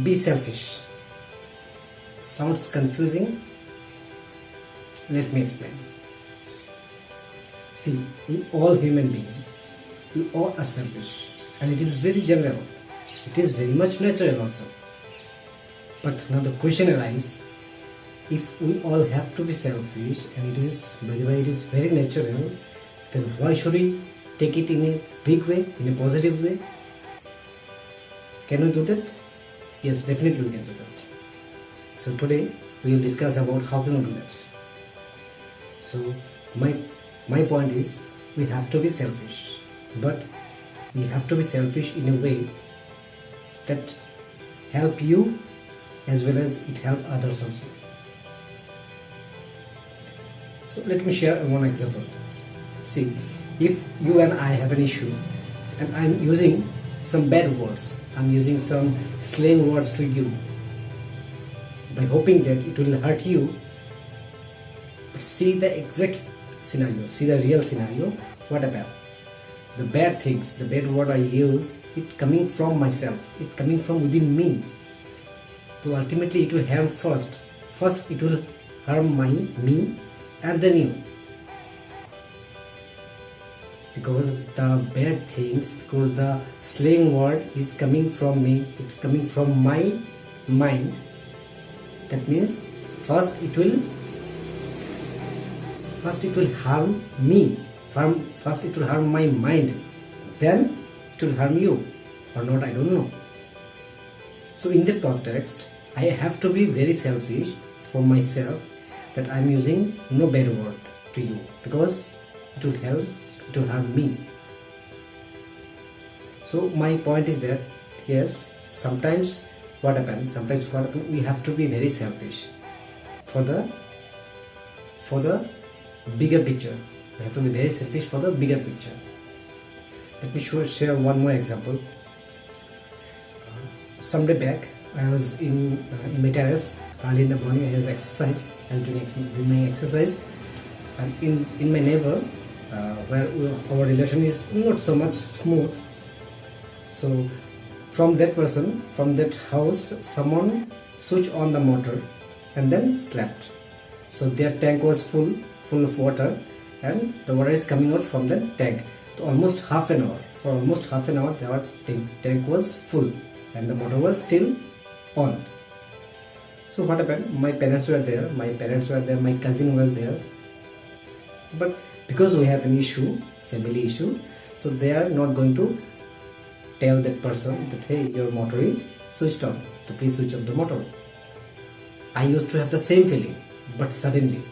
be selfish sounds confusing. Let me explain. See, we all human beings, we all are selfish, and it is very general. It is very much natural also. But now the question arises, if we all have to be selfish, and it is, by the way, it is very natural, then why should we take it in a big way, in a positive way? Can we do that? Yes, definitely we can do that. So today we will discuss about how to do that. So my point is, we have to be selfish, but we have to be selfish in a way that help you as well as it help others also. So let me share one example. See, if you and I have an issue and I'm using some bad words, I'm using some slang words to you by hoping that it will hurt you, but see the exact scenario, see the real scenario, what about the bad things, the bad word I use, it coming from myself, it coming from within me. So ultimately it will harm first it will harm me and then you, because the bad things, because the slang word is coming from me, it's coming from my mind. That means first it will harm me, first it will harm my mind, then it will harm you or not, I don't know. So in that context, I have to be very selfish for myself, that I am using no bad word to you, because it will help, it will harm me. So my point is that yes, sometimes what happens, we have to be very selfish for the bigger picture. We have to be very selfish for the bigger picture. Let me share one more example. Some day back, I was in my terrace. Early in the morning, I was exercise. I was doing my exercise, and in my neighbor, where our relation is not so much smooth. So from that person, from that house, someone switched on the motor and then slept. So their tank was full of water, and the water is coming out from the tank. So for almost half an hour, their tank was full and the motor was still on. So what happened? My parents were there, my cousin was there. But because we have an issue, family issue, so they are not going to tell that person that, hey, your motor is switched on, so please switch off the motor. I used to have the same feeling, but suddenly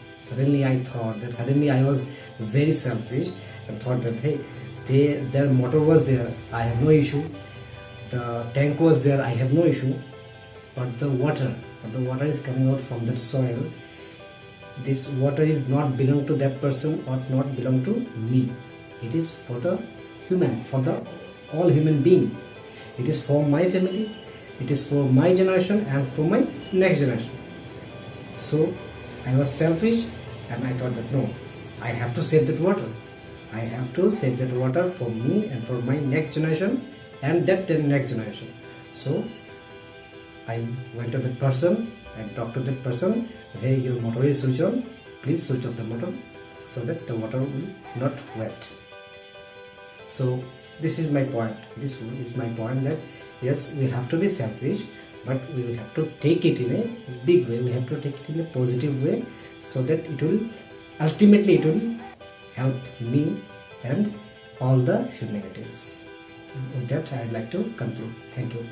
I was very selfish and thought that, hey, their motor was there, I have no issue. The tank was there, I have no issue. But the water is coming out from that soil. This water is not belong to that person or not belong to me. It is for the human, for the all human being. It is for my family, it is for my generation and for my next generation. So I was selfish and I thought that no, I have to save that water. I have to save that water for me and for my next generation and that next generation. So I went to that person and talked to that person, hey, your motor is switched on, please switch off the motor so that the water will not waste. So this is my point. This is my point, that yes, we have to be selfish, but we have to take it in a big way. We have to take it in a positive way, so that it will ultimately help me and all the humanities. With that, I'd like to conclude. Thank you.